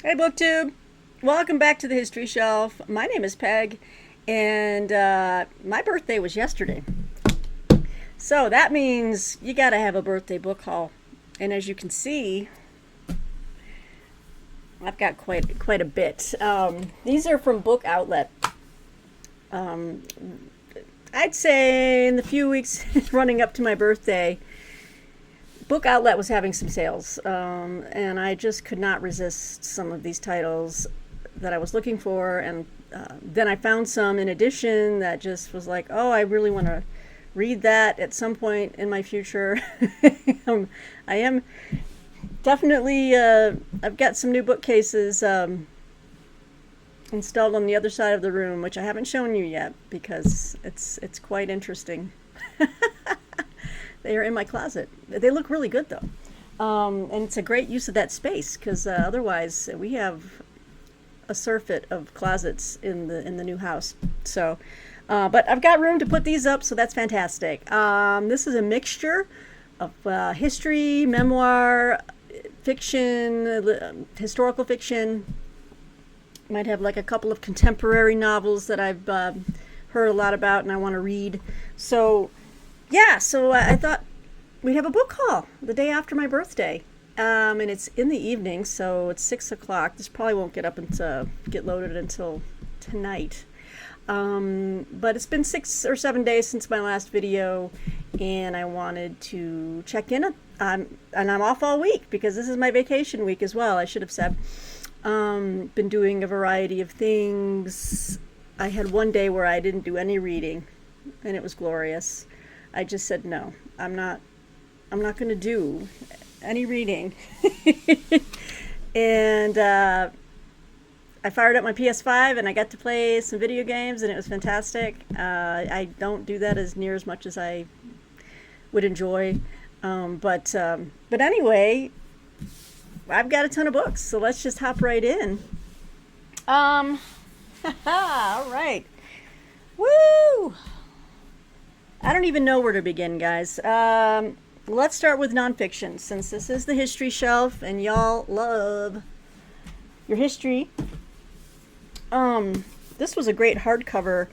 Hey BookTube! Welcome back to the History Shelf. My name is Peg, and my birthday was yesterday. So that means you gotta have a birthday book haul. And as you can see, I've got quite a bit. These are from Book Outlet. Um, I'd say in the few weeks running up to my birthday, Book Outlet was having some sales, and I just could not resist some of these titles that I was looking for. And then I found some in addition that just was like, oh, I really want to read that at some point in my future. I am definitely, I've got some new bookcases installed on the other side of the room, which I haven't shown you yet because it's quite interesting. They are in my closet. They look really good though. And it's a great use of that space because otherwise we have a surfeit of closets in the new house. So, but I've got room to put these up, so that's fantastic. This is a mixture of history, memoir, fiction, historical fiction. Might have like a couple of contemporary novels that I've heard a lot about and I want to read. So yeah, so I thought we'd have a book haul the day after my birthday. And it's in the evening, so it's 6 o'clock. This probably won't get loaded until tonight. But it's been 6 or 7 days since my last video, and I wanted to check in. And I'm off all week because this is my vacation week as well, I should have said. Been doing a variety of things. I had one day where I didn't do any reading, and it was glorious. I just said no. I'm not going to do any reading. And I fired up my PS5 and I got to play some video games, and it was fantastic. I don't do that as near as much as I would enjoy. But anyway, I've got a ton of books, so let's just hop right in. All right. Woo! I don't even know where to begin, guys. Let's start with nonfiction, since this is the History Shelf, and y'all love your history. This was a great hardcover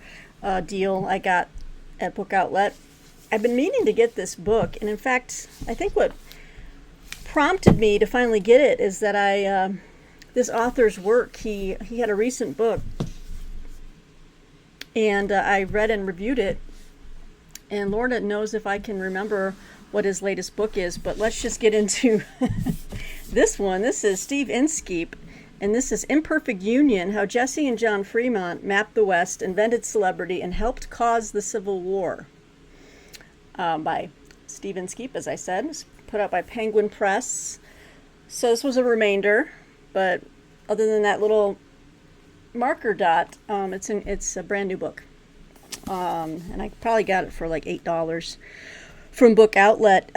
deal I got at Book Outlet. I've been meaning to get this book, and in fact, I think what prompted me to finally get it is that this author's work, he had a recent book, and I read and reviewed it. And Lorna knows if I can remember what his latest book is, but let's just get into this one. This is Steve Inskeep, and this is Imperfect Union, How Jesse and John Fremont Mapped the West, Invented Celebrity, and Helped Cause the Civil War. By Steve Inskeep, as I said. It's put out by Penguin Press. So this was a remainder, but other than that little marker dot, it's a brand new book. And I probably got it for like $8 from Book Outlet.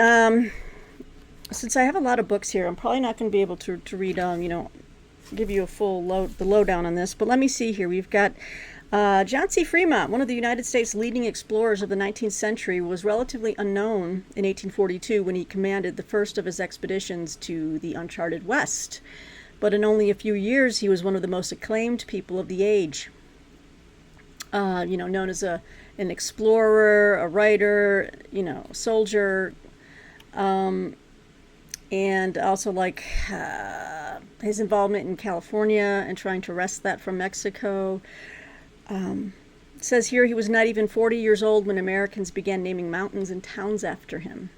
Since I have a lot of books here, I'm probably not going to be able to read, give you a full lowdown on this. But let me see here. We've got John C. Fremont, one of the United States' leading explorers of the 19th century, was relatively unknown in 1842 when he commanded the first of his expeditions to the uncharted West. But in only a few years, he was one of the most acclaimed people of the age. Known as an explorer, a writer, soldier, and also like his involvement in California and trying to wrest that from Mexico. It says here he was not even 40 years old when Americans began naming mountains and towns after him.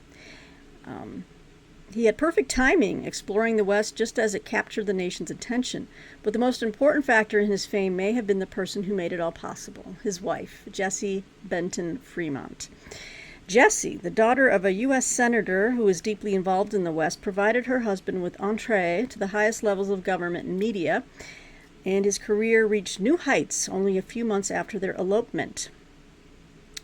He had perfect timing, exploring the West just as it captured the nation's attention. But the most important factor in his fame may have been the person who made it all possible, his wife, Jessie Benton Fremont. Jessie, the daughter of a U.S. senator who was deeply involved in the West, provided her husband with entree to the highest levels of government and media, and his career reached new heights only a few months after their elopement.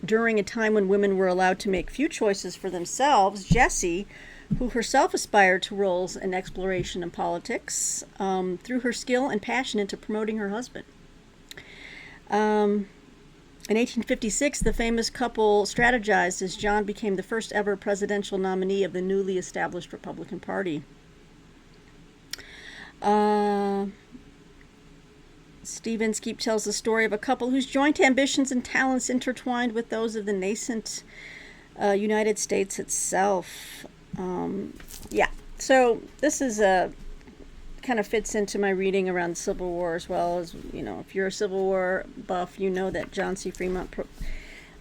During a time when women were allowed to make few choices for themselves, Jessie, who herself aspired to roles in exploration and politics, threw her skill and passion into promoting her husband. In 1856, the famous couple strategized as John became the first ever presidential nominee of the newly established Republican Party. Steve Inskeep tells the story of a couple whose joint ambitions and talents intertwined with those of the nascent United States itself. Yeah, so this is kind of fits into my reading around the Civil War as well. As you know, if you're a Civil War buff, you know that John C. Fremont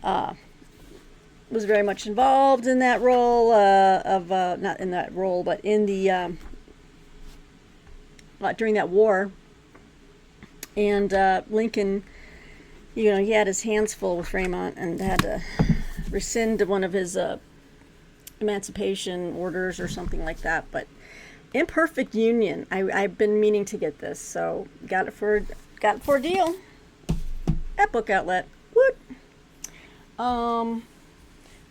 was very much involved in that role not in that role, but in the during that war. And Lincoln, he had his hands full with Fremont and had to rescind one of his emancipation orders or something like that. But Imperfect Union, I've been meaning to get this, so got it for a deal at Book Outlet. Woot!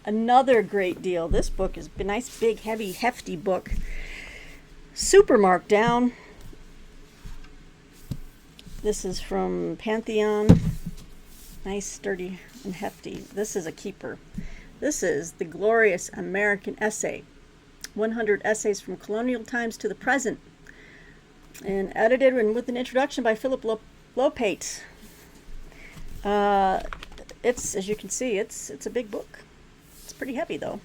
Another great deal. This book is a nice, big, heavy, hefty book. Super marked down. This is from Pantheon. Nice, sturdy, and hefty. This is a keeper. This is The Glorious American Essay. 100 Essays from Colonial Times to the Present. And edited and with an introduction by Philip Lopate. It's, as you can see, it's a big book. It's pretty heavy, though.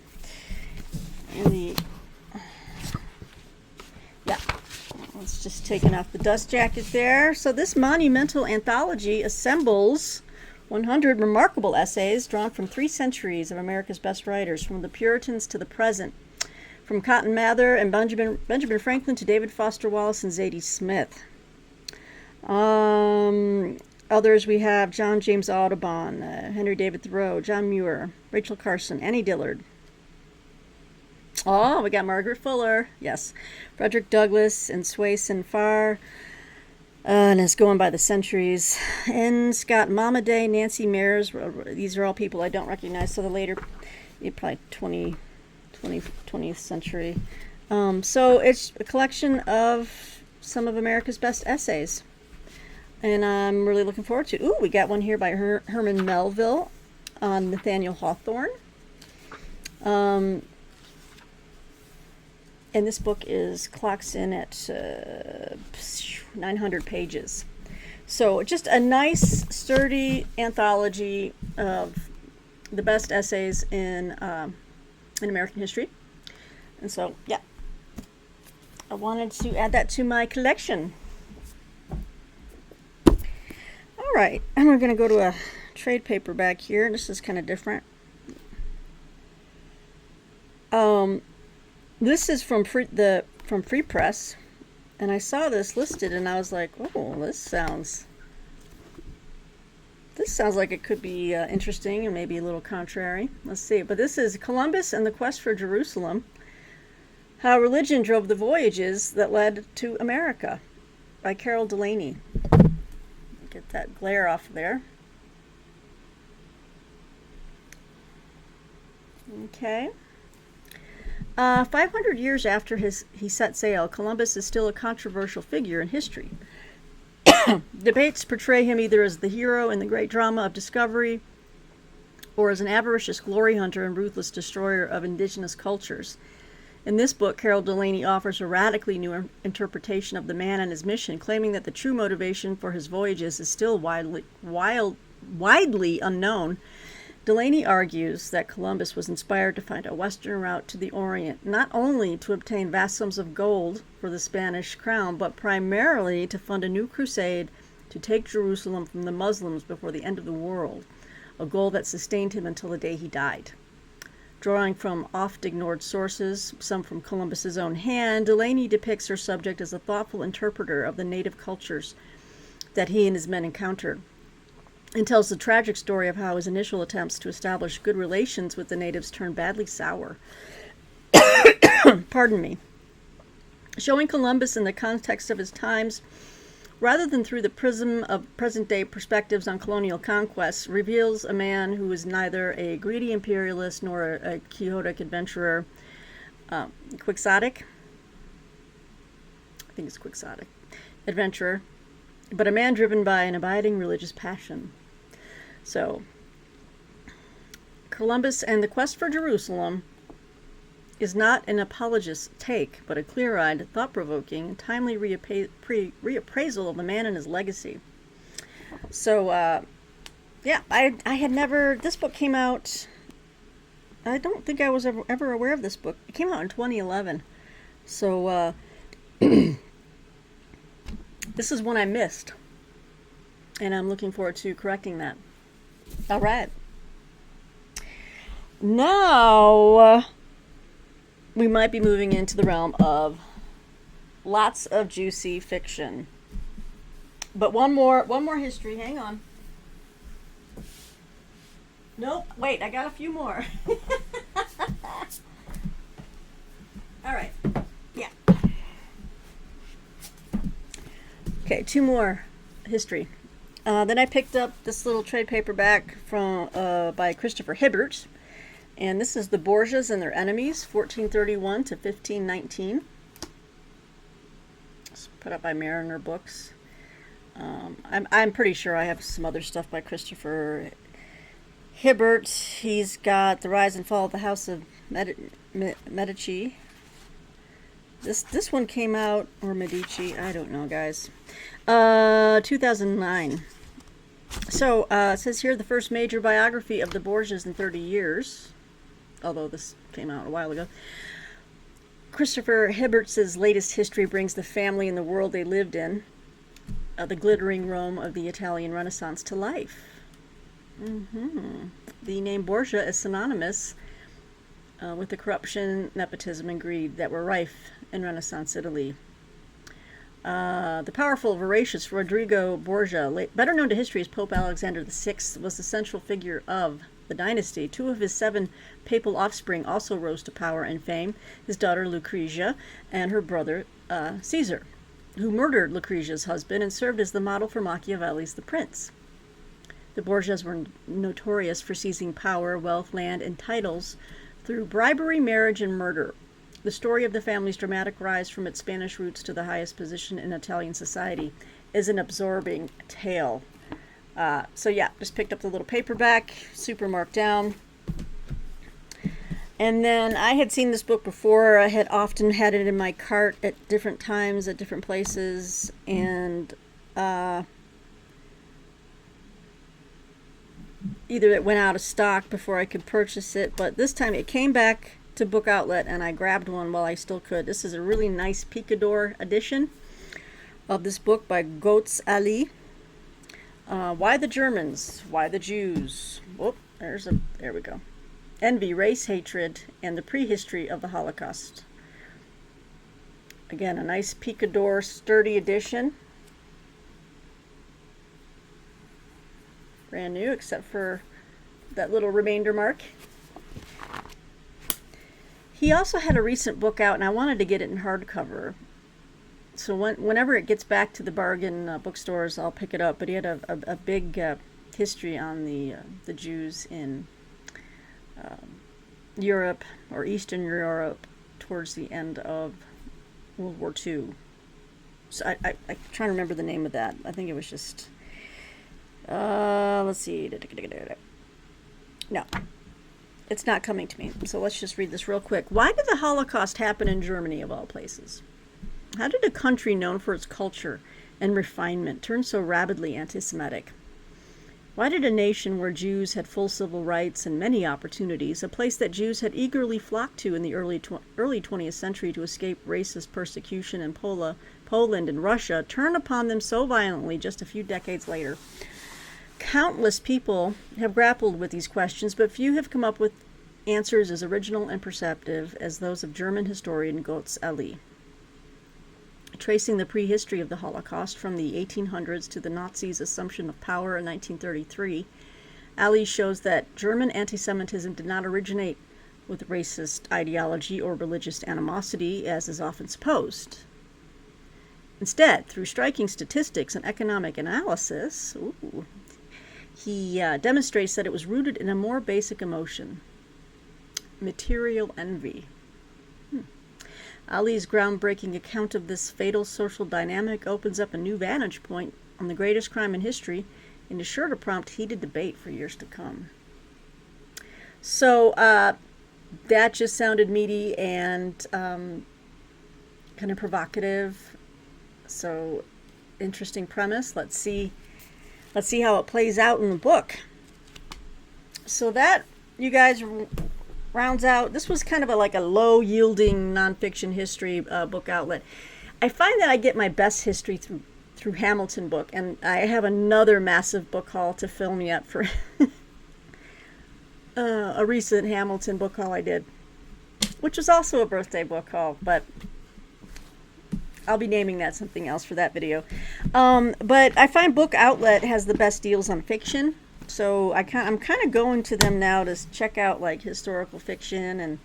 And it's just taking off the dust jacket there. So this monumental anthology assembles 100 remarkable essays drawn from 3 centuries of America's best writers, from the Puritans to the present, from Cotton Mather and Benjamin Franklin to David Foster Wallace and Zadie Smith. Others we have John James Audubon, Henry David Thoreau, John Muir, Rachel Carson, Annie Dillard. Oh, we got Margaret Fuller, yes, Frederick Douglass, and Swayson Farr, and it's going by the centuries. And Scott Momaday, Nancy Mears. These are all people I don't recognize. So the later, probably 20th century. So it's a collection of some of America's best essays, and I'm really looking forward to. Ooh, we got one here by Herman Melville on Nathaniel Hawthorne. And this book clocks in at 900 pages. So just a nice, sturdy anthology of the best essays in American history. And so, yeah, I wanted to add that to my collection. All right, and we're going to go to a trade paperback here. This is kind of different. This is from Free Press, and I saw this listed, and I was like, "Oh, this sounds like it could be interesting and maybe a little contrary." Let's see. But this is Columbus and the Quest for Jerusalem: How Religion Drove the Voyages That Led to America, by Carol Delaney. Get that glare off there. Okay. 500 years after he set sail, Columbus is still a controversial figure in history. Debates portray him either as the hero in the great drama of discovery or as an avaricious glory hunter and ruthless destroyer of indigenous cultures. In this book, Carol Delaney offers a radically new interpretation of the man and his mission, claiming that the true motivation for his voyages is still widely unknown. Delaney argues that Columbus was inspired to find a western route to the Orient, not only to obtain vast sums of gold for the Spanish crown, but primarily to fund a new crusade to take Jerusalem from the Muslims before the end of the world, a goal that sustained him until the day he died. Drawing from oft-ignored sources, some from Columbus's own hand, Delaney depicts her subject as a thoughtful interpreter of the native cultures that he and his men encountered, and tells the tragic story of how his initial attempts to establish good relations with the natives turned badly sour. Pardon me. Showing Columbus in the context of his times, rather than through the prism of present-day perspectives on colonial conquests, reveals a man who is neither a greedy imperialist nor a quixotic adventurer. Quixotic? I think it's quixotic. Adventurer. But a man driven by an abiding religious passion. So, Columbus and the Quest for Jerusalem is not an apologist's take, but a clear-eyed, thought-provoking, and timely reappraisal of the man and his legacy. So, yeah, I had never, this book came out, I don't think I was ever aware of this book. It came out in 2011. So, this is one I missed. And I'm looking forward to correcting that. All right. Now, we might be moving into the realm of lots of juicy fiction. But one more history. Hang on. Nope. Wait, I got a few more. All right. Yeah. Okay, two more history. Then I picked up this little trade paperback from by Christopher Hibbert, and this is the Boures and Their Enemies, 1431 to 1519. It's put up by Mariner Books. I'm pretty sure I have some other stuff by Christopher Hibbert. He's got The Rise and Fall of the House of Medici. This one came out, or Medici, I don't know, guys. 2009. So, it says here the first major biography of the Bourges in 30 years, although this came out a while ago. Christopher Hibbert's latest history brings the family and the world they lived in, the glittering Rome of the Italian Renaissance, to life. The name Borgia is synonymous with the corruption, nepotism, and greed that were rife in Renaissance Italy. The powerful, voracious Rodrigo Borgia, better known to history as Pope Alexander VI, was the central figure of the dynasty. Two of his 7 papal offspring also rose to power and fame, his daughter Lucrezia and her brother Caesar, who murdered Lucrezia's husband and served as the model for Machiavelli's The Prince. The Borgias were notorious for seizing power, wealth, land, and titles through bribery, marriage, and murder. The story of the family's dramatic rise from its Spanish roots to the highest position in Italian society is an absorbing tale. So yeah, just picked up the little paperback, super marked down. And then I had seen this book before. I had often had it in my cart at different times, at different places, and either it went out of stock before I could purchase it, but this time it came back to Book Outlet, and I grabbed one while I still could. This is a really nice Picador edition of this book by Goetz Ali. Why the Germans? Why the Jews? Whoop, there we go. Envy, race hatred, and the prehistory of the Holocaust. Again, a nice Picador sturdy edition. Brand new, except for that little remainder mark. He also had a recent book out, and I wanted to get it in hardcover. So whenever it gets back to the bargain bookstores, I'll pick it up. But he had a big history on the Jews in Europe, or Eastern Europe, towards the end of World War II. So I'm trying to remember the name of that. I think it was just... let's see. No. It's not coming to me, so let's just read this real quick. Why did the Holocaust happen in Germany, of all places? How did a country known for its culture and refinement turn so rabidly anti-Semitic? Why did a nation where Jews had full civil rights and many opportunities, a place that Jews had eagerly flocked to in the early 20th century to escape racist persecution in Poland and Russia, turn upon them so violently just a few decades later? Countless people have grappled with these questions, but few have come up with answers as original and perceptive as those of German historian Goetz Ali. Tracing the prehistory of the Holocaust from the 1800s to the Nazis' assumption of power in 1933, Ali shows that German anti-Semitism did not originate with racist ideology or religious animosity, as is often supposed. Instead, through striking statistics and economic analysis, he demonstrates that it was rooted in a more basic emotion: material envy. Ali's groundbreaking account of this fatal social dynamic opens up a new vantage point on the greatest crime in history and is sure to prompt heated debate for years to come. So that just sounded meaty and kind of provocative. So interesting premise. Let's see let's see how it plays out in the book. So that, you guys, rounds out. This was kind of like a low-yielding nonfiction history book outlet. I find that I get my best history through Hamilton book, and I have another massive book haul to film yet for a recent Hamilton book haul I did, which was also a birthday book haul, but I'll be naming that something else for that video. But I find Book Outlet has the best deals on fiction, so I'm kind of going to them now to check out like historical fiction, and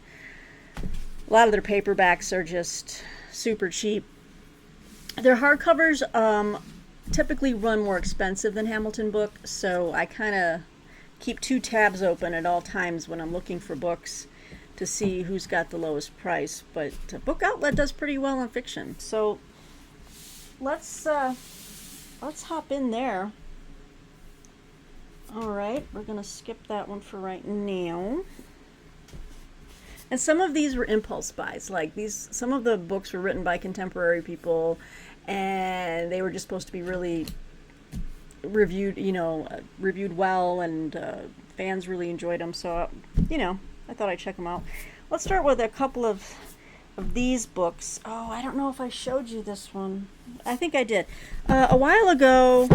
a lot of their paperbacks are just super cheap. Their hardcovers typically run more expensive than Hamilton book, so I kind of keep 2 tabs open at all times when I'm looking for books to see who's got the lowest price. But Book Outlet does pretty well on fiction, so let's hop in there. All right, we're gonna skip that one for right now. And some of these were impulse buys. Like some of the books were written by contemporary people, and they were just supposed to be really reviewed, reviewed well, and fans really enjoyed them. So, I thought I'd check them out. Let's start with a couple of these books. Oh, I don't know if I showed you this one. I think I did. A while ago,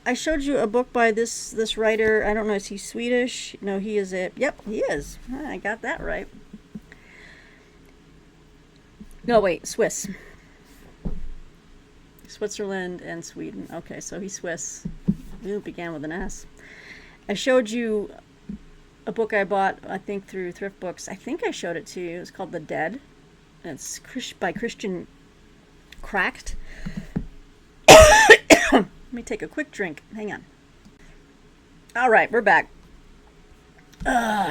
I showed you a book by this writer. I don't know, is he Swedish? No, he is it. Yep, he is. I got that right. No, wait, Swiss. Switzerland and Sweden. Okay, so he's Swiss. It began with an S. I showed you a book I bought, I think, through Thrift Books. I think I showed it to you. It's called The Dead. It's by Christian Cracked. Let me take a quick drink. Hang on. All right, we're back.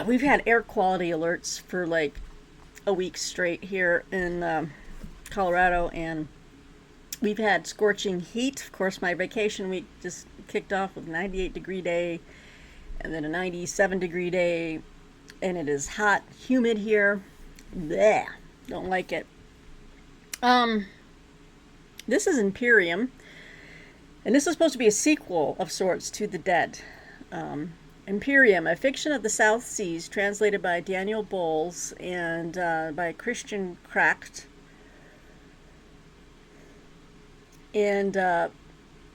We've had air quality alerts for like a week straight here in Colorado, and we've had scorching heat. Of course, my vacation week just kicked off with a 98-degree day and then a 97-degree day, and it is hot, humid here. Blech, don't like it. This is Imperium, and this is supposed to be a sequel of sorts to The Dead. Imperium, a fiction of the South Seas, translated by Daniel Boures and by Christian Cracked. And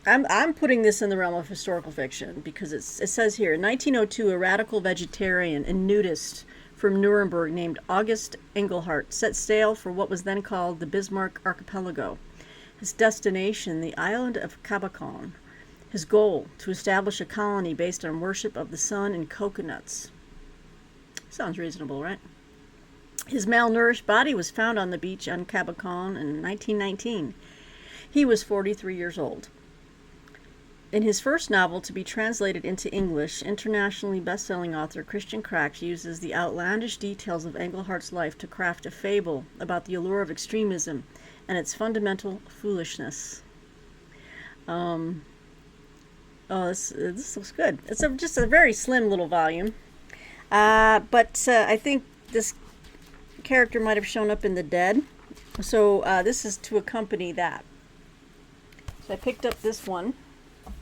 I'm putting this in the realm of historical fiction because it says here, in 1902, a radical vegetarian and nudist from Nuremberg named August Engelhardt set sail for what was then called the Bismarck Archipelago. His destination, the island of Cabacon. His goal, to establish a colony based on worship of the sun and coconuts. Sounds reasonable, right? His malnourished body was found on the beach on Cabacon in 1919. He was 43 years old. In his first novel to be translated into English, internationally best-selling author Christian Cracked uses the outlandish details of Engelhardt's life to craft a fable about the allure of extremism and its fundamental foolishness. This looks good. It's just a very slim little volume. But I think this character might have shown up in The Dead. So this is to accompany that. So I picked up this one. I'll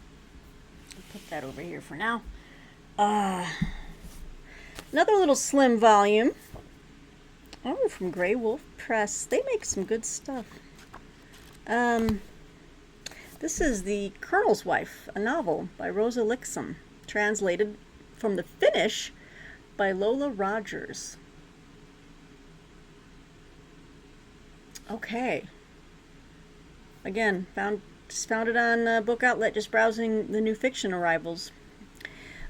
put that over here for now. Another little slim volume. Oh, from Grey Wolf Press. They make some good stuff. This is The Colonel's Wife, a novel by Rosa Lixom, translated from the Finnish by Lola Rogers. Okay. Again, found it on Book Outlet, just browsing the new fiction arrivals.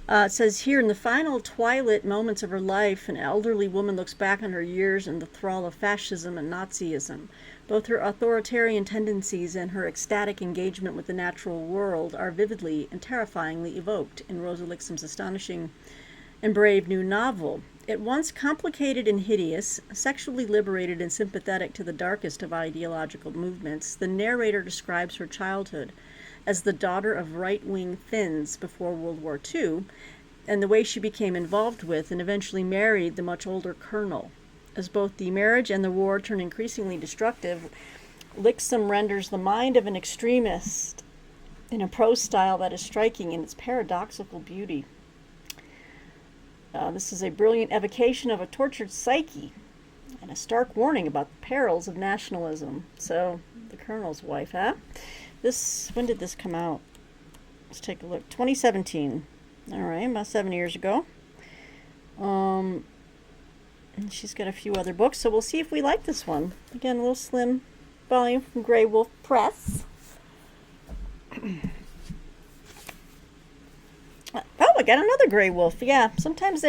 It says here, in the final twilight moments of her life, an elderly woman looks back on her years in the thrall of fascism and Nazism. Both her authoritarian tendencies and her ecstatic engagement with the natural world are vividly and terrifyingly evoked in Rosa Lixom's astonishing and brave new novel. At once complicated and hideous, sexually liberated and sympathetic to the darkest of ideological movements, the narrator describes her childhood as the daughter of right-wing Finns before World War II, and the way she became involved with and eventually married the much older colonel. As both the marriage and the war turn increasingly destructive, Lixom renders the mind of an extremist in a prose style that is striking in its paradoxical beauty. This is a brilliant evocation of a tortured psyche and a stark warning about the perils of nationalism. So, the Colonel's Wife, huh? When did this come out? Let's take a look. 2017. All right, about 7 years ago. And she's got a few other books, so we'll see if we like this one. Again, a little slim volume from Grey Wolf Press. Oh, I got another Grey Wolf. Yeah, sometimes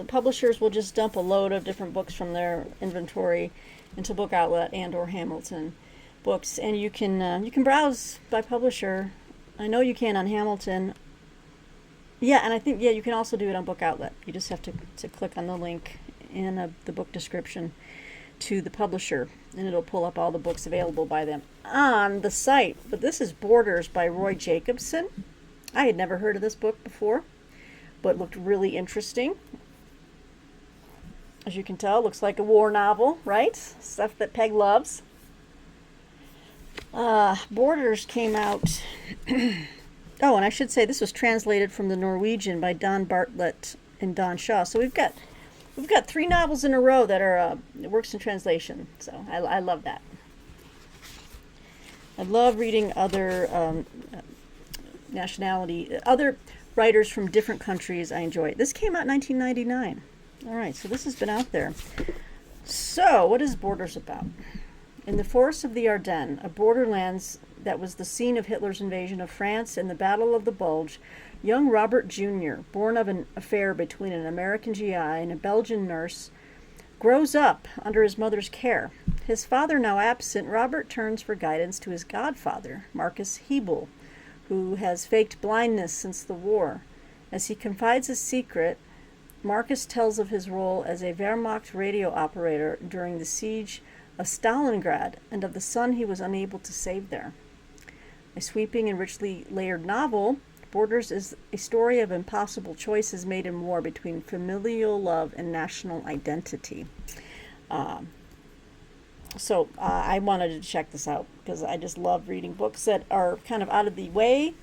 publishers will just dump a load of different books from their inventory into Book Outlet and or Hamilton books, and you can browse by publisher. I know you can on Hamilton. Yeah, and I think you can also do it on Book Outlet. You just have to click on the link in the book description to the publisher, and it'll pull up all the books available by them on the site. But this is Boures by Roy Jacobson. I had never heard of this book before, but looked really interesting. As you can tell, it looks like a war novel, right? Stuff that Peg loves. Boures came out... Oh, and I should say this was translated from the Norwegian by Don Bartlett and Don Shaw. So we've got 3 novels in a row that are works in translation. So I love that. I love reading other other writers from different countries. I enjoy it. This came out in 1999. All right, so this has been out there. So what is Boures about? In the forests of the Ardennes, a borderlands that was the scene of Hitler's invasion of France and the Battle of the Bulge, young Robert Jr., born of an affair between an American GI and a Belgian nurse, grows up under his mother's care. His father now absent, Robert turns for guidance to his godfather, Marcus Hebel, who has faked blindness since the war. As he confides his secret, Marcus tells of his role as a Wehrmacht radio operator during the siege of Stalingrad and of the son he was unable to save there. A sweeping and richly layered novel, Boures is a story of impossible choices made in war between familial love and national identity. So I wanted to check this out because I just love reading books that are kind of out of the way,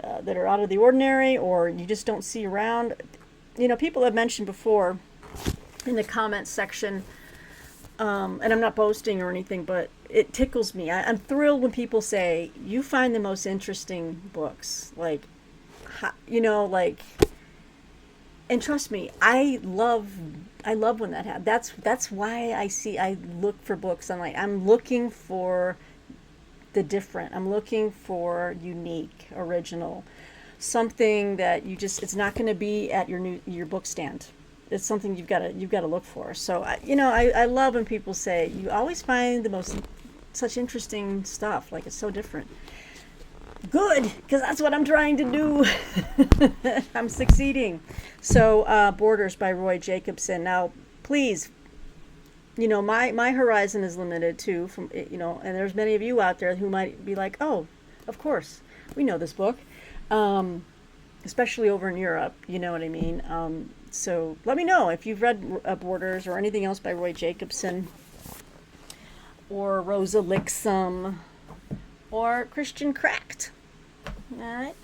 that are out of the ordinary, or you just don't see around. You know, people have mentioned before in the comments section, and I'm not boasting or anything, but it tickles me. I'm thrilled when people say, you find the most interesting books. Like, and trust me, I love when that happens. That's why I look for books. I'm looking for the different. I'm looking for unique, original, something that it's not going to be at your book stand. It's something you've got to look for. So I love when people say you always find such interesting stuff. Like, it's so different. Good, because that's what I'm trying to do. I'm succeeding. So Boures by Roy Jacobson. Now, please, my horizon is limited too. And there's many of you out there who might be like, oh, of course, we know this book, especially over in Europe. You know what I mean? So let me know if you've read Boures or anything else by Roy Jacobson, or Rosa Lixum, or Christian Cracked. All right.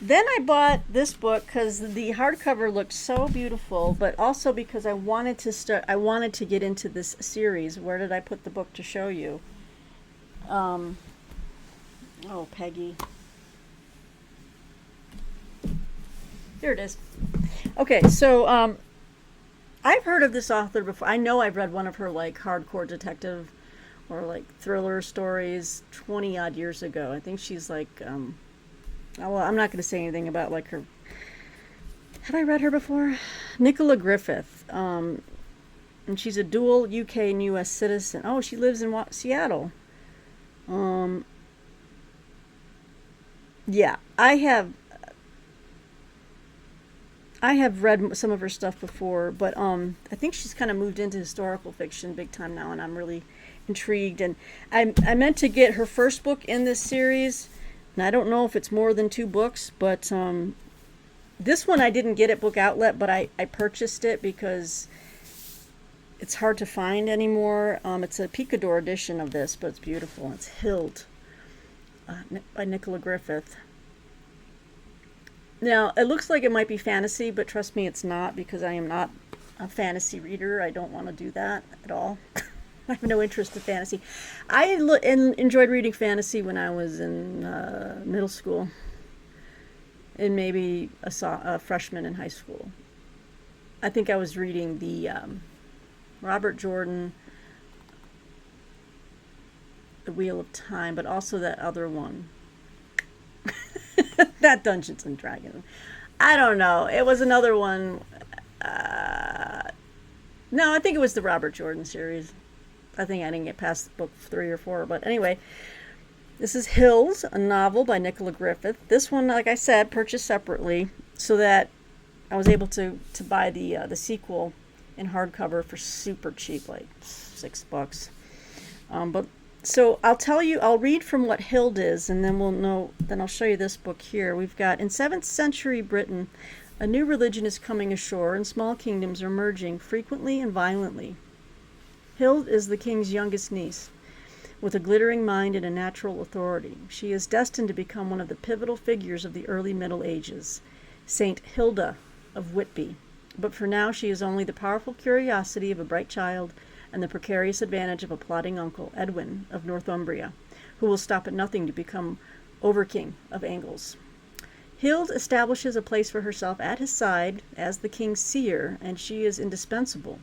Then I bought this book because the hardcover looked so beautiful, but also because I wanted to get into this series. Where did I put the book to show you? Oh, Peggy. Here it is. Okay, so I've heard of this author before. I know I've read one of her hardcore detective or thriller stories 20 odd years ago. I think she's well, I'm not going to say anything about her. Have I read her before? Nicola Griffith. And she's a dual UK and US citizen. Oh, she lives in Seattle. Yeah, I have read some of her stuff before, but I think she's kind of moved into historical fiction big time now, and I'm really intrigued. And I meant to get her first book in this series, and I don't know if it's more than 2 books, but this one I didn't get at Book Outlet, but I purchased it because It's hard to find anymore. It's a picador edition of this, but it's beautiful. It's Hilt by Nicola Griffith. Now, it looks like it might be fantasy, but trust me, it's not, because I am not a fantasy reader. I don't want to do that at all. I have no interest in fantasy. I enjoyed reading fantasy when I was in middle school and maybe a freshman in high school. I think I was reading the Robert Jordan, The Wheel of Time, but also that other one. Not Dungeons and Dragons. I don't know. It was another one. No, I think it was the Robert Jordan series. I think I didn't get past book 3 or 4. But anyway, this is Hills, a novel by Nicola Griffith. This one, like I said, purchased separately so that I was able to buy the sequel in hardcover for super cheap, like $6. But so I'll read from what Hild is, and then we'll know. Then I'll show you this book here. We've got in 7th century Britain, a new religion is coming ashore, and small kingdoms are merging frequently and violently. Hild is the king's youngest niece, with a glittering mind and a natural authority. She is destined to become one of the pivotal figures of the early Middle Ages, Saint Hilda of Whitby. But for now, she is only the powerful curiosity of a bright child and the precarious advantage of a plotting uncle, Edwin of Northumbria, who will stop at nothing to become Overking of Angles. Hild establishes a place for herself at his side as the king's seer, and she is indispensable,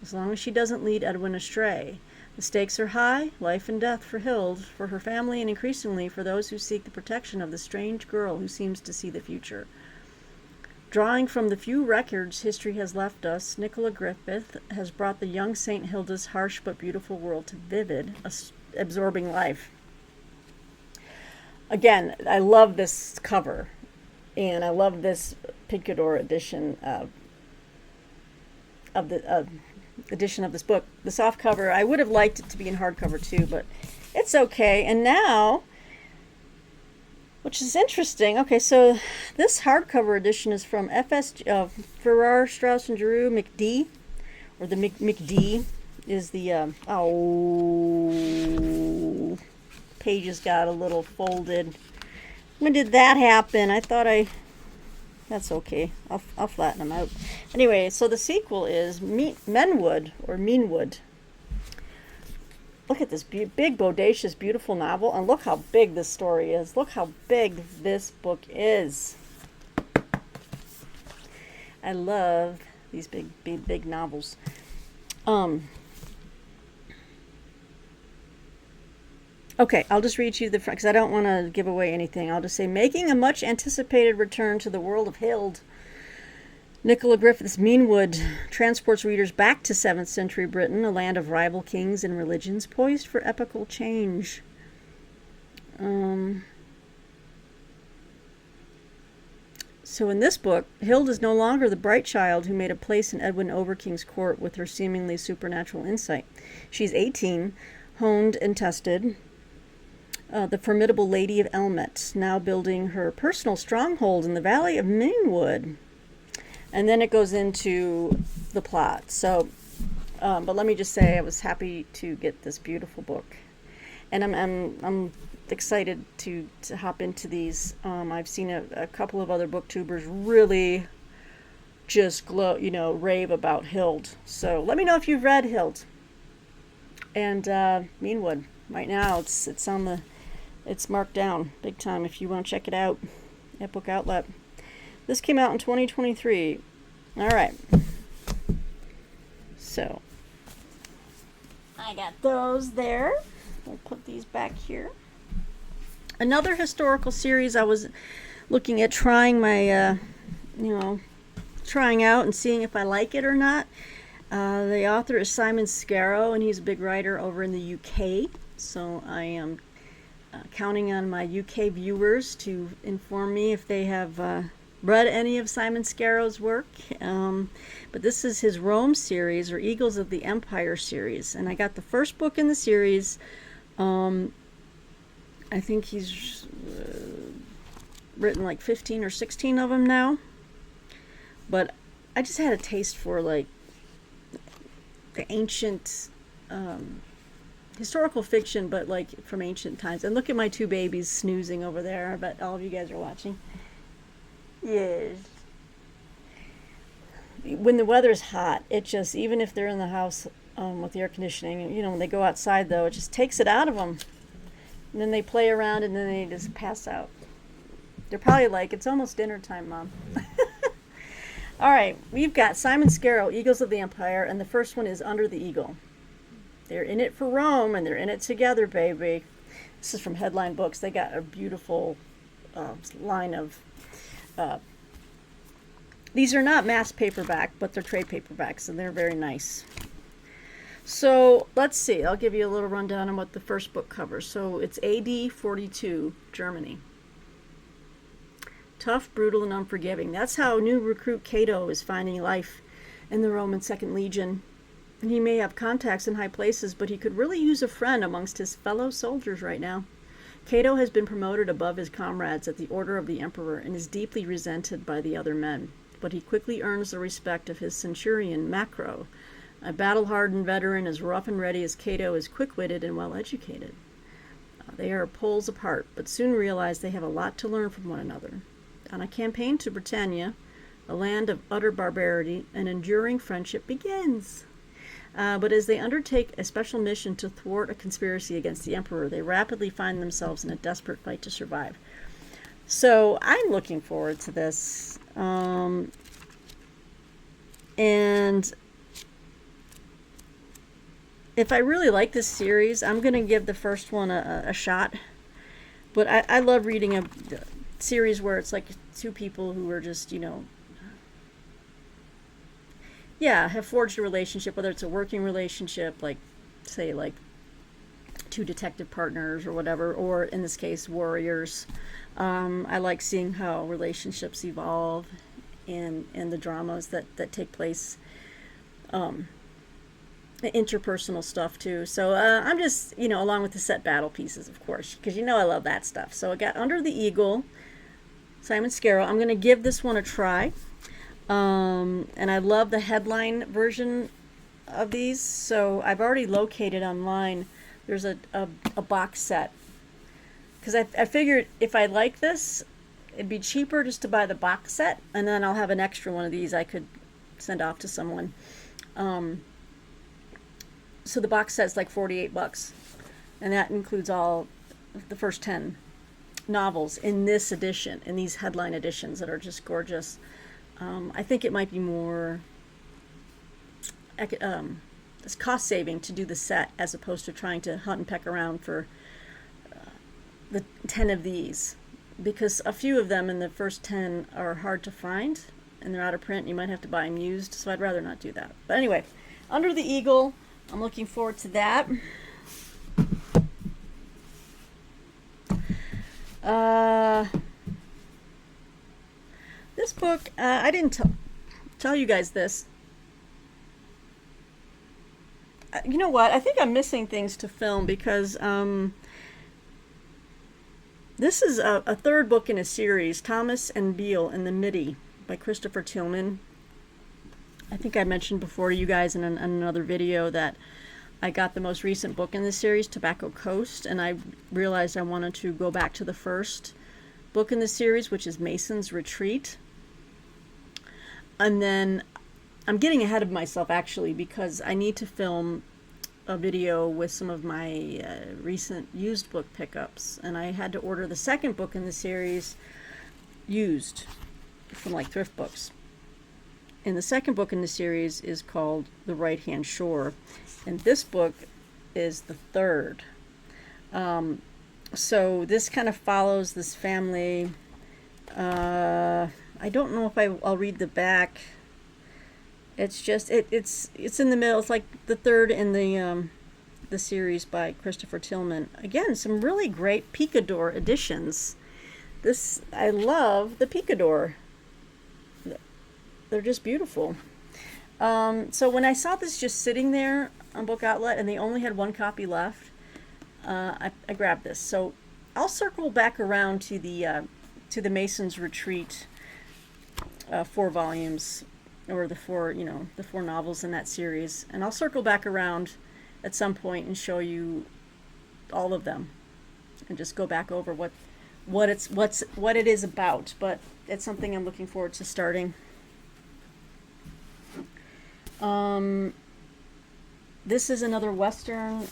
as long as she doesn't lead Edwin astray. The stakes are high, life and death for Hild, for her family, and increasingly for those who seek the protection of the strange girl who seems to see the future. Drawing from the few records history has left us, Nicola Griffith has brought the young St. Hilda's harsh but beautiful world to vivid, absorbing life. Again, I love this cover, and I love this picador edition of this book. The soft cover, I would have liked it to be in hardcover too, but it's okay. And now, which is interesting. Okay, so this hardcover edition is from Farrar, Straus and Giroux, McD, or the McD is the pages got a little folded. When did that happen? That's okay. I'll flatten them out. Anyway, so the sequel is Meanwood or Meanwood. Look at this big, bodacious, beautiful novel, and look how big this story is. Look how big this book is. I love these big novels. Okay, I'll just read you the front because I don't want to give away anything. I'll just say, making a much anticipated return to the world of Hild, Nicola Griffith's Meanwood transports readers back to 7th century Britain, a land of rival kings and religions poised for epochal change. So in this book, Hild is no longer the bright child who made a place in Edwin Overking's court with her seemingly supernatural insight. She's 18, honed and tested, the formidable Lady of Elmet, now building her personal stronghold in the valley of Meanwood. And then it goes into the plot. So, but let me just say, I was happy to get this beautiful book, and I'm excited to hop into these. I've seen a couple of other booktubers really just rave about Hild. So let me know if you've read Hild and Meanwood. Right now, it's marked down big time if you want to check it out at Book Outlet. This came out in 2023. All right. So I got those there. I'll put these back here. Another historical series I was looking at trying trying out and seeing if I like it or not. The author is Simon Scarrow, and he's a big writer over in the UK. So I am counting on my UK viewers to inform me if they have read any of Simon Scarrow's work. But this is his Rome series, or Eagles of the Empire series. And I got the first book in the series. I think he's written like 15 or 16 of them now. But I just had a taste for the ancient historical fiction, but like from ancient times. And look at my two babies snoozing over there. I bet all of you guys are watching. Yes. When the weather's hot, it just, even if they're in the house with the air conditioning, when they go outside though, it just takes it out of them. And then they play around and then they just pass out. They're probably like, it's almost dinner time, Mom. All right, we've got Simon Scarrow, Eagles of the Empire, and the first one is Under the Eagle. They're in it for Rome, and they're in it together, baby. This is from Headline Books. They got a beautiful line of... these are not mass paperback, but they're trade paperbacks, and they're very nice. So, let's see. I'll give you a little rundown on what the first book covers. So, it's AD 42, Germany. Tough, brutal, and unforgiving. That's how new recruit Cato is finding life in the Roman Second Legion. He may have contacts in high places, but he could really use a friend amongst his fellow soldiers right now. Cato has been promoted above his comrades at the order of the emperor and is deeply resented by the other men, but he quickly earns the respect of his centurion Macro. A battle-hardened veteran as rough and ready as Cato is quick-witted and well-educated. They are poles apart, but soon realize they have a lot to learn from one another. On a campaign to Britannia, a land of utter barbarity, an enduring friendship begins. But as they undertake a special mission to thwart a conspiracy against the emperor, they rapidly find themselves in a desperate fight to survive. So I'm looking forward to this. And if I really like this series, I'm going to give the first one a shot. But I love reading a series where it's like two people who are just, have forged a relationship, whether it's a working relationship, like, say, like two detective partners or whatever, or in this case, warriors. I like seeing how relationships evolve and the dramas that take place, the interpersonal stuff too. So I'm just, along with the set battle pieces, of course, because I love that stuff. So I got Under the Eagle, Simon Scarrow. I'm going to give this one a try. And I love the headline version of these. So I've already located online. There's a box set. Because I figured if I like this, it'd be cheaper just to buy the box set. And then I'll have an extra one of these I could send off to someone. So the box set's like $48. And that includes all the first 10 novels in this edition, in these headline editions that are just gorgeous. I think it might be more it's cost saving to do the set as opposed to trying to hunt and peck around for the 10 of these, because a few of them in the first 10 are hard to find and they're out of print. You might have to buy them used, so I'd rather not do that. But anyway, Under the Eagle, I'm looking forward to that. This book, I didn't tell you guys this. You know what? I think I'm missing things to film because this is a third book in a series, Thomas and Beal in the Midi by Christopher Tillman. I think I mentioned before to you guys in another video that I got the most recent book in this series, Tobacco Coast, and I realized I wanted to go back to the first book in the series, which is Mason's Retreat. And then I'm getting ahead of myself, actually, because I need to film a video with some of my recent used book pickups. And I had to order the second book in the series used from like thrift books. And the second book in the series is called The Right Hand Shore. And this book is the third. So this kind of follows this family. I don't know if I'll read the back. It's just it's in the middle. It's like the third in the series by Christopher Tillman. Again, some really great Picador editions. This, I love the Picador. They're just beautiful. So when I saw this just sitting there on Book Outlet and they only had one copy left, I grabbed this. So I'll circle back around to the Mason's Retreat 4 volumes or the four novels in that series. And I'll circle back around at some point and show you all of them, and just go back over what it is about. But it's something I'm looking forward to starting. This is another Western.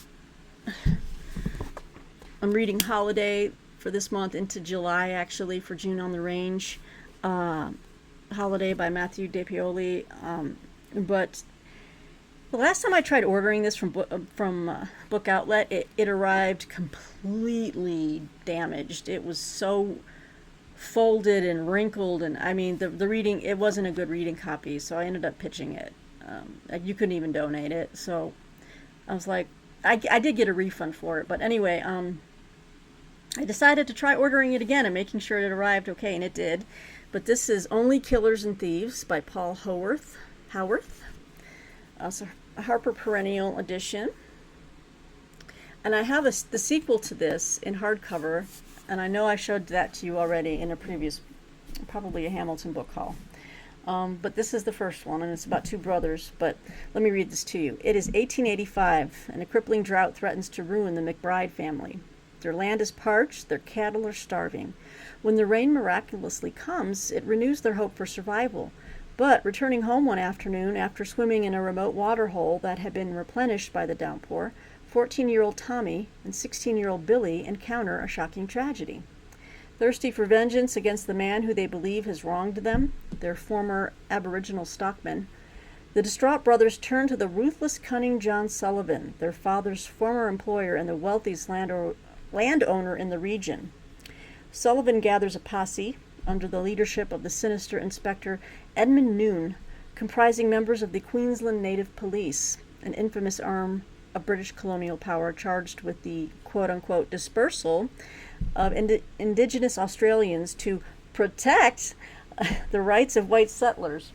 I'm reading Holiday for this month into July, actually, for June on the Range. Holiday by Matthew DePioli. But the last time I tried ordering this from Book Outlet, it arrived completely damaged. It was so folded and wrinkled, and I mean the reading, it wasn't a good reading copy, so I ended up pitching it. You couldn't even donate it, so I was like, I did get a refund for it, but anyway, I decided to try ordering it again and making sure it arrived okay, and it did. But this is Only Killers and Thieves by Paul Howarth. So a Harper Perennial edition. And I have the sequel to this in hardcover, and I know I showed that to you already in a previous, probably a Hamilton book haul. But this is the first one, and it's about two brothers. But let me read this to you. It is 1885, and a crippling drought threatens to ruin the McBride family. Their land is parched, their cattle are starving. When the rain miraculously comes, it renews their hope for survival. But returning home one afternoon after swimming in a remote waterhole that had been replenished by the downpour, 14-year-old Tommy and 16-year-old Billy encounter a shocking tragedy. Thirsty for vengeance against the man who they believe has wronged them, their former Aboriginal stockman, the distraught brothers turn to the ruthless, cunning John Sullivan, their father's former employer and the wealthiest landowner in the region. Sullivan gathers a posse under the leadership of the sinister Inspector Edmund Noon, comprising members of the Queensland Native Police, an infamous arm of British colonial power charged with the quote-unquote dispersal of Indigenous Australians to protect the rights of white settlers.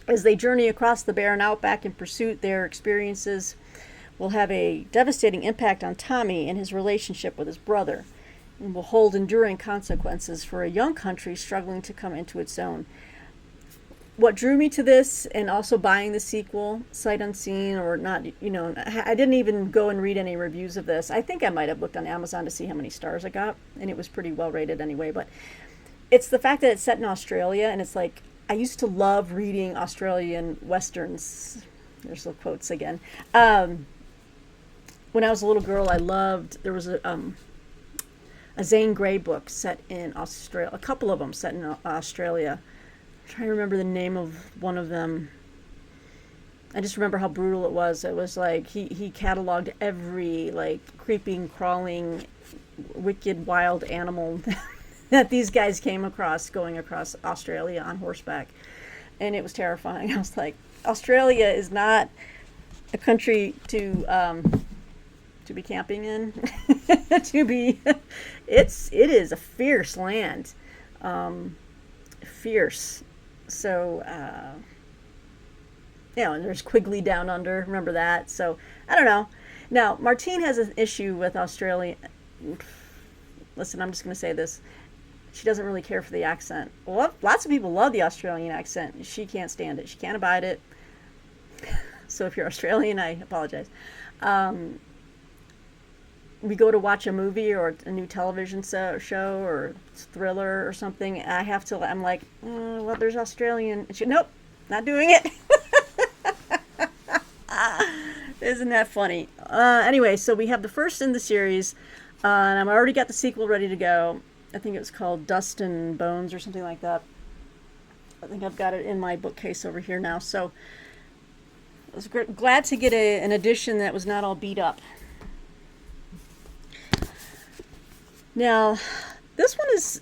As they journey across the barren outback in pursuit, their experiences will have a devastating impact on Tommy and his relationship with his brother, and will hold enduring consequences for a young country struggling to come into its own. What drew me to this, and also buying the sequel, sight unseen or not, I didn't even go and read any reviews of this. I think I might have looked on Amazon to see how many stars I got, and it was pretty well rated anyway. But it's the fact that it's set in Australia, and it's like, I used to love reading Australian westerns. There's the quotes again. When I was a little girl, there was a Zane Grey book set in Australia, a couple of them set in Australia. I'm trying to remember the name of one of them. I just remember how brutal it was. It was like he cataloged every creeping, crawling, wicked, wild animal that these guys came across going across Australia on horseback, and it was terrifying. I was like, Australia is not a country to be camping in. It is a fierce land, fierce. So, and there's Quigley Down Under. Remember that? So, I don't know. Now, Martine has an issue with Australia. Listen, I'm just going to say this. She doesn't really care for the accent. Well, lots of people love the Australian accent. She can't stand it. She can't abide it. So if you're Australian, I apologize. We go to watch a movie or a new television show or thriller or something, I'm like, well, there's Australian. And nope, not doing it. Isn't that funny? Anyway, so we have the first in the series, and I've already got the sequel ready to go. I think it was called Dust and Bones or something like that. I think I've got it in my bookcase over here now. So I was glad to get an edition that was not all beat up. Now, this one is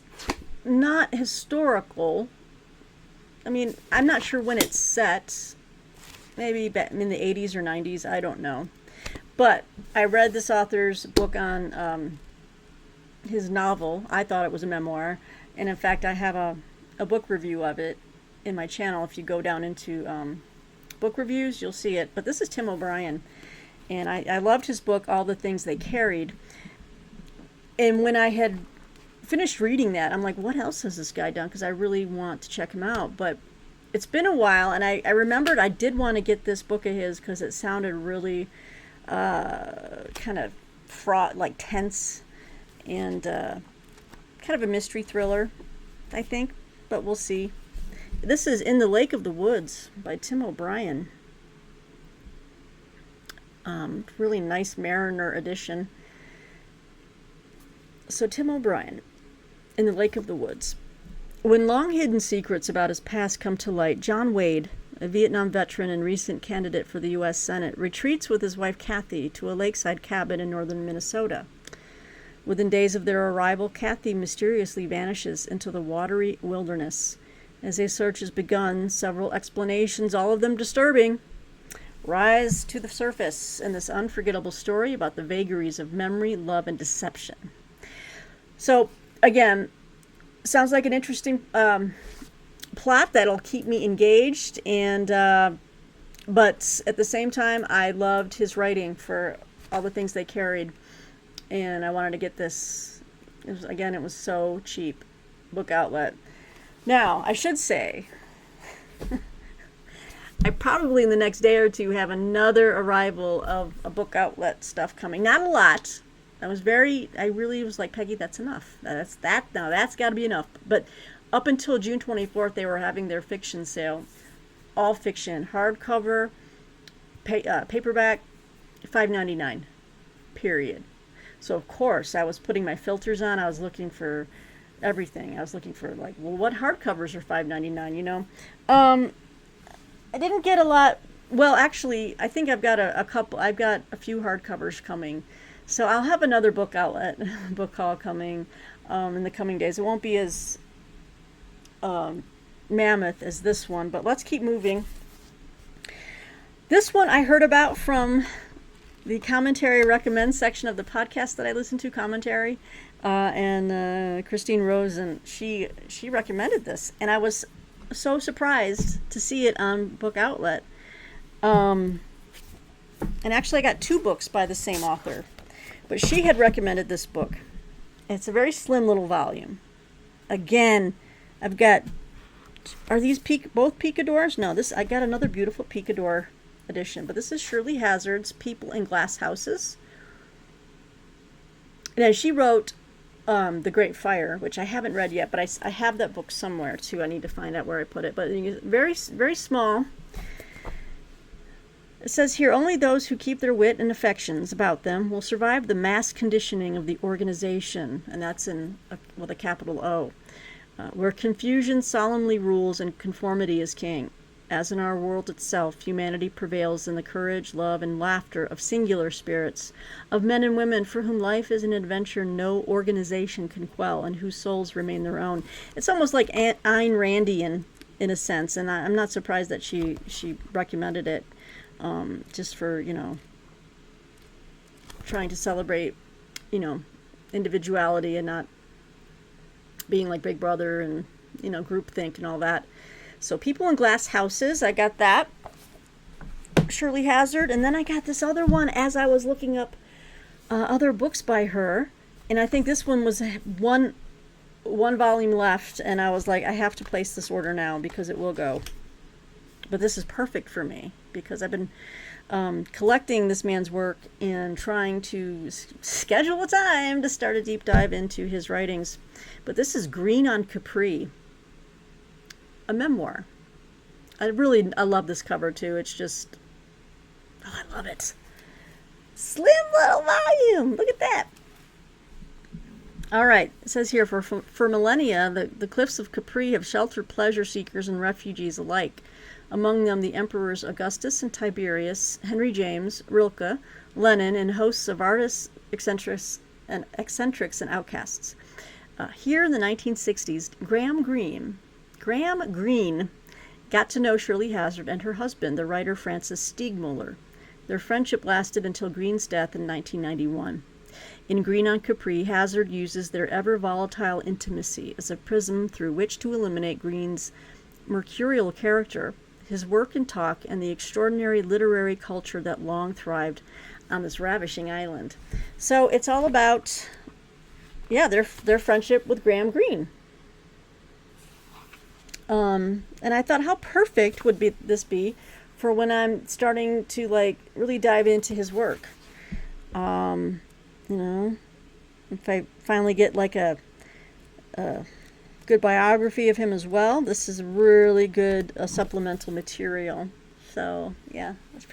not historical. I mean, I'm not sure when it's set. Maybe in the 80s or 90s. I don't know. But I read this author's book on his novel. I thought it was a memoir. And in fact, I have a book review of it in my channel. If you go down into book reviews, you'll see it. But this is Tim O'Brien. And I loved his book, All the Things They Carried. And when I had finished reading that, I'm like, what else has this guy done? Because I really want to check him out. But it's been a while, and I remembered I did want to get this book of his because it sounded really kind of fraught, like tense, and kind of a mystery thriller, I think, but we'll see. This is In the Lake of the Woods by Tim O'Brien. Really nice Mariner edition. So Tim O'Brien, In the Lake of the Woods. When long-hidden secrets about his past come to light, John Wade, a Vietnam veteran and recent candidate for the U.S. Senate, retreats with his wife Kathy to a lakeside cabin in northern Minnesota. Within days of their arrival, Kathy mysteriously vanishes into the watery wilderness. As a search has begun, several explanations, all of them disturbing, rise to the surface in this unforgettable story about the vagaries of memory, love, and deception. So, again, sounds like an interesting plot that'll keep me engaged, and but at the same time, I loved his writing for all the things they carried, and I wanted to get this. It was so cheap. Book Outlet. Now, I should say, I probably in the next day or two have another arrival of a Book Outlet stuff coming. Not a lot. I really was like, Peggy, that's enough. That's got to be enough. But up until June 24th, they were having their fiction sale. All fiction. Hardcover, paperback, $5.99. Period. So, of course, I was putting my filters on. I was looking for everything. I was looking for, like, well, what hardcovers are $5.99, you know? I didn't get a lot. Well, actually, I think I've got a couple. I've got a few hardcovers coming. So I'll have another Book Outlet book haul coming in the coming days. It won't be as mammoth as this one, but let's keep moving. This one I heard about from the commentary recommend section of the podcast that I listen to, commentary, and Christine Rose, and she recommended this, and I was so surprised to see it on Book Outlet. And actually I got two books by the same author. But she had recommended this book. It's a very slim little volume. Again, I've got, are these both Picadors? No, I got another beautiful Picador edition. But this is Shirley Hazard's People in Glass Houses. And as she wrote The Great Fire, which I haven't read yet, but I have that book somewhere too. I need to find out where I put it. But very, very small. It says here, only those who keep their wit and affections about them will survive the mass conditioning of the organization, and that's with a capital O, where confusion solemnly rules and conformity is king. As in our world itself, humanity prevails in the courage, love, and laughter of singular spirits, of men and women for whom life is an adventure no organization can quell, and whose souls remain their own. It's almost like Ayn Randian in a sense, and I'm not surprised that she recommended it. Just for, trying to celebrate, individuality and not being like Big Brother and, groupthink and all that. So People in Glass Houses, I got that. Shirley Hazard. And then I got this other one as I was looking up other books by her. And I think this one was one volume left. And I was like, I have to place this order now because it will go. But this is perfect for me because I've been collecting this man's work and trying to schedule a time to start a deep dive into his writings. But this is Green on Capri, a memoir. I love this cover too. It's just, I love it. Slim little volume. Look at that. All right. It says here, for millennia, the cliffs of Capri have sheltered pleasure seekers and refugees alike. Among them the emperors Augustus and Tiberius, Henry James, Rilke, Lenin, and hosts of artists, eccentrics, and outcasts. Here in the 1960s, Graham Greene got to know Shirley Hazard and her husband, the writer Francis Steegmuller. Their friendship lasted until Greene's death in 1991. In Green on Capri, Hazard uses their ever-volatile intimacy as a prism through which to illuminate Greene's mercurial character, his work and talk, and the extraordinary literary culture that long thrived on this ravishing island. So it's all about, their friendship with Graham Greene. And I thought, how perfect would this be for when I'm starting to like really dive into his work. You know, if I finally get like a good biography of him as well, this is really good supplemental material. So yeah, I was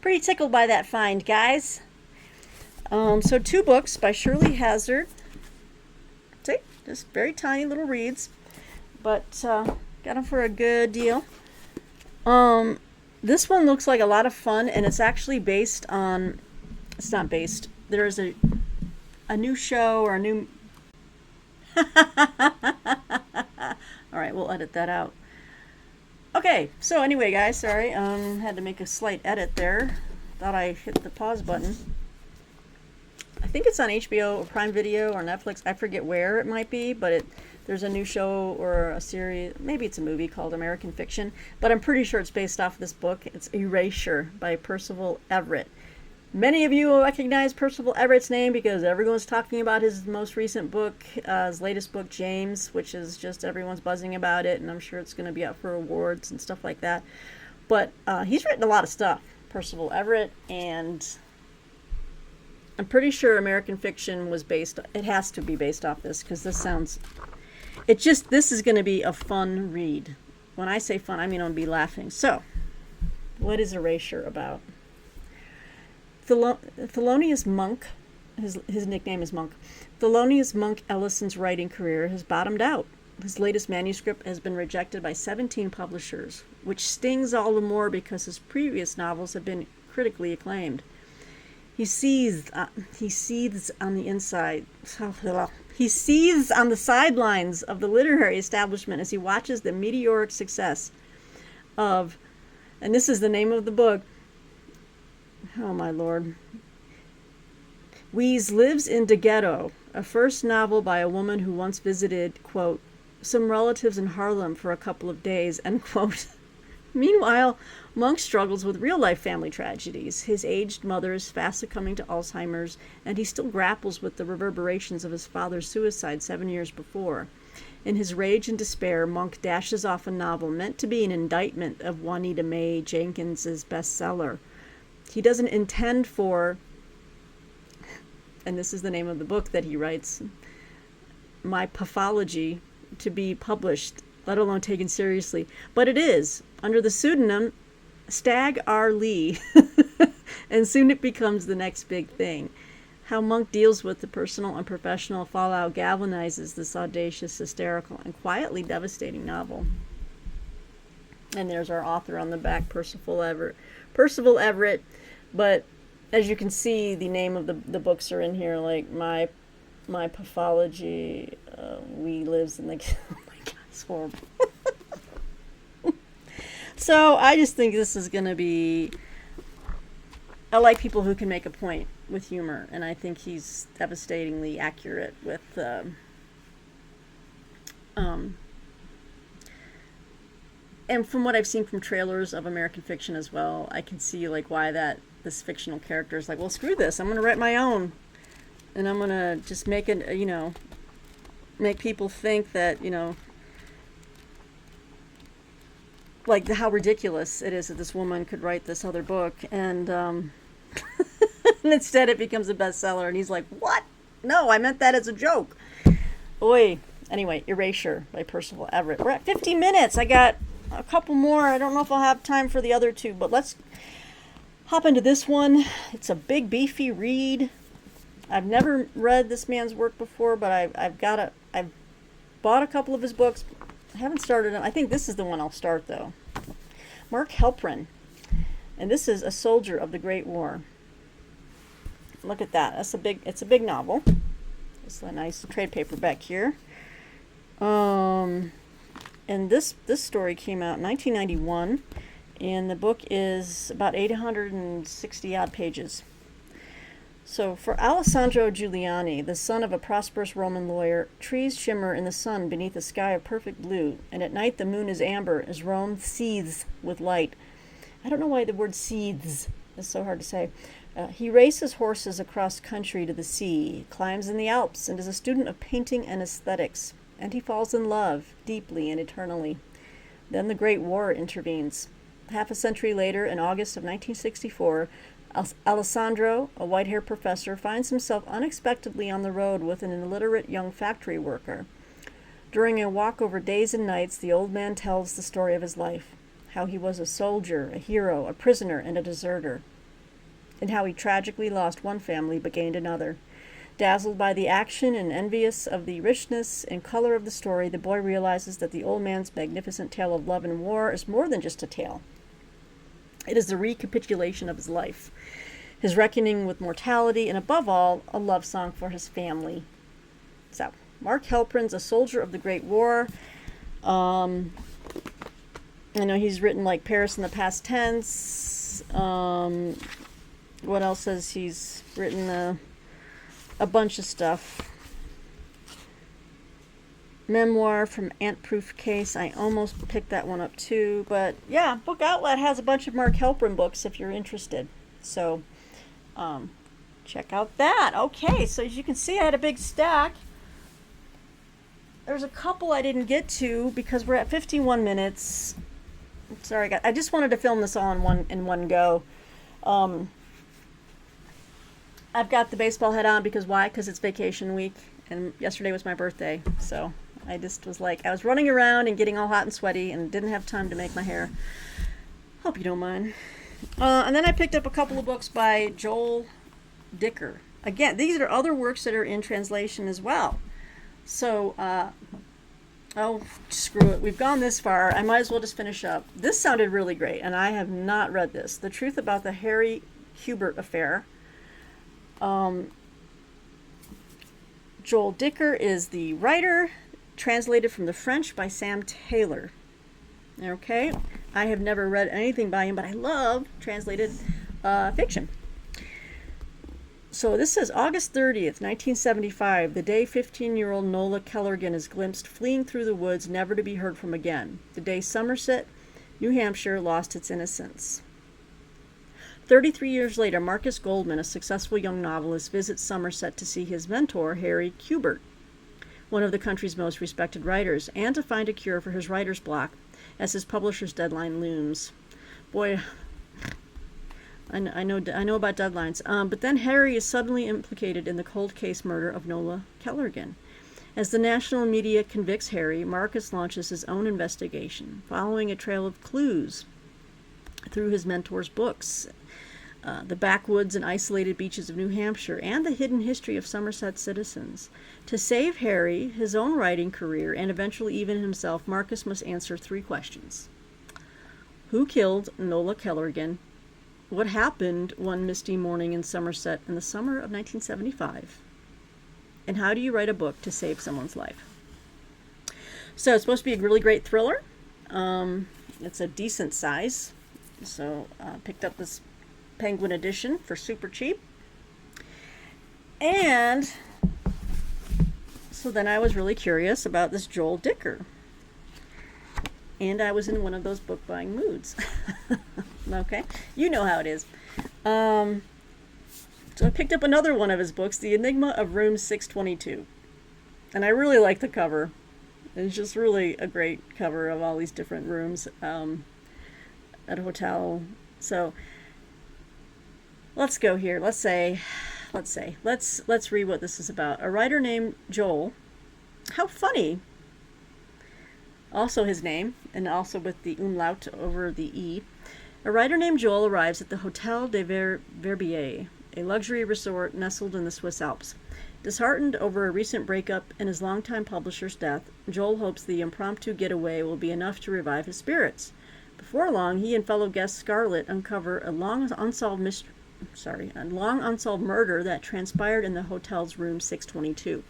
pretty tickled by that find, guys. So 2 books by Shirley Hazard. See, just very tiny little reads, but got them for a good deal. This one looks like a lot of fun, and it's actually based on. It's not based. There is a new show or a new. All right, we'll edit that out. Okay, so anyway, guys, sorry, had to make a slight edit there. Thought I hit the pause button. I think it's on HBO or Prime Video or Netflix. I forget where it might be, but there's a new show or a series. Maybe it's a movie called American Fiction, but I'm pretty sure it's based off this book. It's Erasure by Percival Everett. Many of you will recognize Percival Everett's name because everyone's talking about his most recent book, his latest book, James, which is just everyone's buzzing about it, and I'm sure it's going to be up for awards and stuff like that. But he's written a lot of stuff, Percival Everett, and I'm pretty sure American Fiction was it has to be based off this because this is going to be a fun read. When I say fun, I mean I'm going to be laughing. So, what is Erasure about? Thelonious Monk, his nickname is Monk. Thelonious Monk Ellison's writing career has bottomed out. His latest manuscript has been rejected by 17 publishers, which stings all the more because his previous novels have been critically acclaimed. He seethes on the inside. He seethes on the sidelines of the literary establishment as he watches the meteoric success of, and this is the name of the book. Oh my lord. Weeze lives in the ghetto, a first novel by a woman who once visited, quote, some relatives in Harlem for a couple of days, end quote. Meanwhile, Monk struggles with real-life family tragedies. His aged mother is fast succumbing to Alzheimer's, and he still grapples with the reverberations of his father's suicide 7 years before. In his rage and despair, Monk dashes off a novel meant to be an indictment of Juanita May Jenkins's bestseller. He doesn't intend for, and this is the name of the book that he writes, My Pathology, to be published, let alone taken seriously. But it is, under the pseudonym Stagg R. Lee, and soon it becomes the next big thing. How Monk deals with the personal and professional fallout galvanizes this audacious, hysterical, and quietly devastating novel. And there's our author on the back, Percival Everett. But as you can see, the name of the books are in here, like My Pathology, We Lives in the... Oh my God, it's horrible. So I just think this is going to be... I like people who can make a point with humor, and I think he's devastatingly accurate with... and from what I've seen from trailers of American Fiction as well, I can see like why this fictional character is like, well, screw this, I'm going to write my own. And I'm going to just make it, make people think that, like how ridiculous it is that this woman could write this other book. And, and instead it becomes a bestseller. And he's like, what? No, I meant that as a joke. Oy. Anyway, Erasure by Percival Everett. We're at 50 minutes. I got a couple more. I don't know if I'll have time for the other two, but let's hop into this one. It's a big, beefy read. I've never read this man's work before, but I've bought a couple of his books. I haven't started them. I think this is the one I'll start, though. Mark Helprin. And this is A Soldier of the Great War. Look at that. It's a big novel. It's a nice trade paperback here. And this story came out in 1991, and the book is about 860 odd pages. So for Alessandro Giuliani, the son of a prosperous Roman lawyer, trees shimmer in the sun beneath a sky of perfect blue, and at night the moon is amber as Rome seethes with light. I don't know why the word seethes is so hard to say. He races horses across country to the sea, climbs in the Alps, and is a student of painting and aesthetics. And he falls in love, deeply and eternally. Then the Great War intervenes. Half a century later, in August of 1964, Alessandro, a white-haired professor, finds himself unexpectedly on the road with an illiterate young factory worker. During a walk over days and nights, the old man tells the story of his life, how he was a soldier, a hero, a prisoner, and a deserter, and how he tragically lost one family but gained another. Dazzled by the action and envious of the richness and color of the story, the boy realizes that the old man's magnificent tale of love and war is more than just a tale. It is the recapitulation of his life, his reckoning with mortality, and above all, a love song for his family. So, Mark Halperin's a soldier of the Great War. I know he's written like Paris in the past tense. What else says he's written? A bunch of stuff. Memoir from Ant-Proof Case. I almost picked that one up too. But yeah, Book Outlet has a bunch of Mark Halperin books if you're interested. So check out that. Okay, so as you can see, I had a big stack. There's a couple I didn't get to because we're at 51 minutes. Sorry, I just wanted to film this all in one go. I've got the baseball hat on because why? Because it's vacation week, and yesterday was my birthday, so I just was like, I was running around and getting all hot and sweaty and didn't have time to make my hair. Hope you don't mind. And then I picked up a couple of books by Joel Dicker. Again, these are other works that are in translation as well. So, oh, screw it. We've gone this far. I might as well just finish up. This sounded really great, and I have not read this. The Truth About the Harry Hubert Affair. Joel Dicker is the writer, translated from the French by Sam Taylor. Okay, I have never read anything by him, but I love translated fiction. So this says August 30th, 1975, the day 15-year-old Nola Kellergan is glimpsed fleeing through the woods, never to be heard from again. The day Somerset, New Hampshire, lost its innocence. 33 years later, Marcus Goldman, a successful young novelist, visits Somerset to see his mentor, Harry Hubert, one of the country's most respected writers, and to find a cure for his writer's block as his publisher's deadline looms. Boy, I know about deadlines. But then Harry is suddenly implicated in the cold case murder of Nola Kellergan. As the national media convicts Harry, Marcus launches his own investigation, following a trail of clues through his mentor's books, the backwoods and isolated beaches of New Hampshire, and the hidden history of Somerset citizens. To save Harry, his own writing career, and eventually even himself, Marcus must answer 3 questions. Who killed Nola Kellergan? What happened one misty morning in Somerset in the summer of 1975? And how do you write a book to save someone's life? So it's supposed to be a really great thriller. It's a decent size. So I picked up this Penguin edition for super cheap. And so then I was really curious about this Joel Dicker. And I was in one of those book buying moods. Okay, you know how it is. So I picked up another one of his books, The Enigma of Room 622. And I really like the cover. It's just really a great cover of all these different rooms at a hotel. So let's go here. Let's read what this is about. A writer named Joel. How funny. Also his name, and also with the umlaut over the E. A writer named Joel arrives at the Hotel de Verbier, a luxury resort nestled in the Swiss Alps. Disheartened over a recent breakup and his longtime publisher's death, Joel hopes the impromptu getaway will be enough to revive his spirits. Before long, he and fellow guest Scarlett uncover a long unsolved murder that transpired in the hotel's room 622.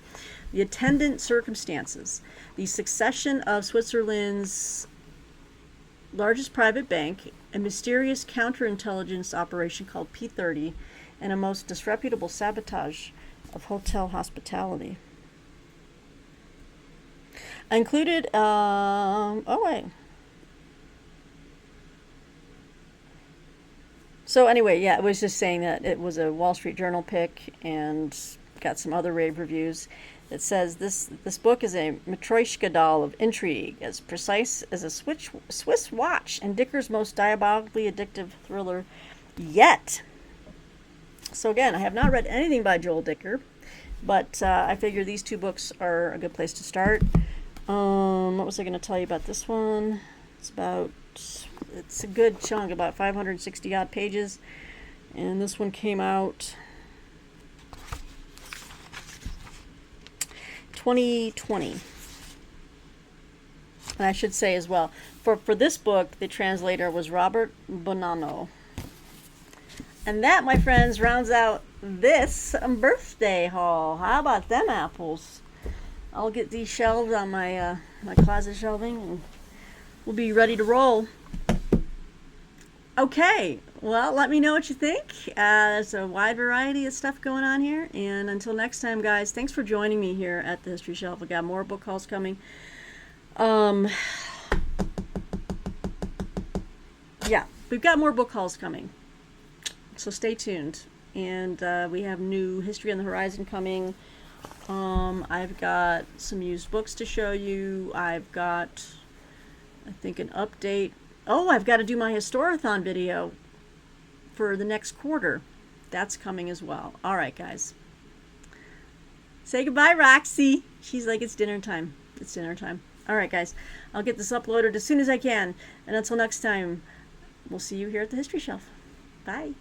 The attendant circumstances, the succession of Switzerland's largest private bank, a mysterious counterintelligence operation called P30, and a most disreputable sabotage of hotel hospitality. I included, So anyway, yeah, it was just saying that it was a Wall Street Journal pick and got some other rave reviews. It says this book is a Matryoshka doll of intrigue, as precise as a Swiss watch, and Dicker's most diabolically addictive thriller yet. So again, I have not read anything by Joel Dicker, but I figure these two books are a good place to start. What was I going to tell you about this one? It's a good chunk, about 560 odd pages, and this one came out 2020. And I should say as well, for this book, the translator was Robert Bonanno. And that, my friends, rounds out this birthday haul. How about them apples? I'll get these shelved on my my closet shelving, and we'll be ready to roll. Okay, well, let me know what you think. There's a wide variety of stuff going on here. And until next time, guys, thanks for joining me here at the History Shelf. We got more book hauls coming. Yeah, we've got more book hauls coming. So stay tuned. And we have new History on the Horizon coming. I've got some used books to show you. I've got, I think, an update. Oh, I've got to do my Historathon video for the next quarter. That's coming as well. All right, guys. Say goodbye, Roxy. She's like, it's dinner time. It's dinner time. All right, guys. I'll get this uploaded as soon as I can. And until next time, we'll see you here at the History Shelf. Bye.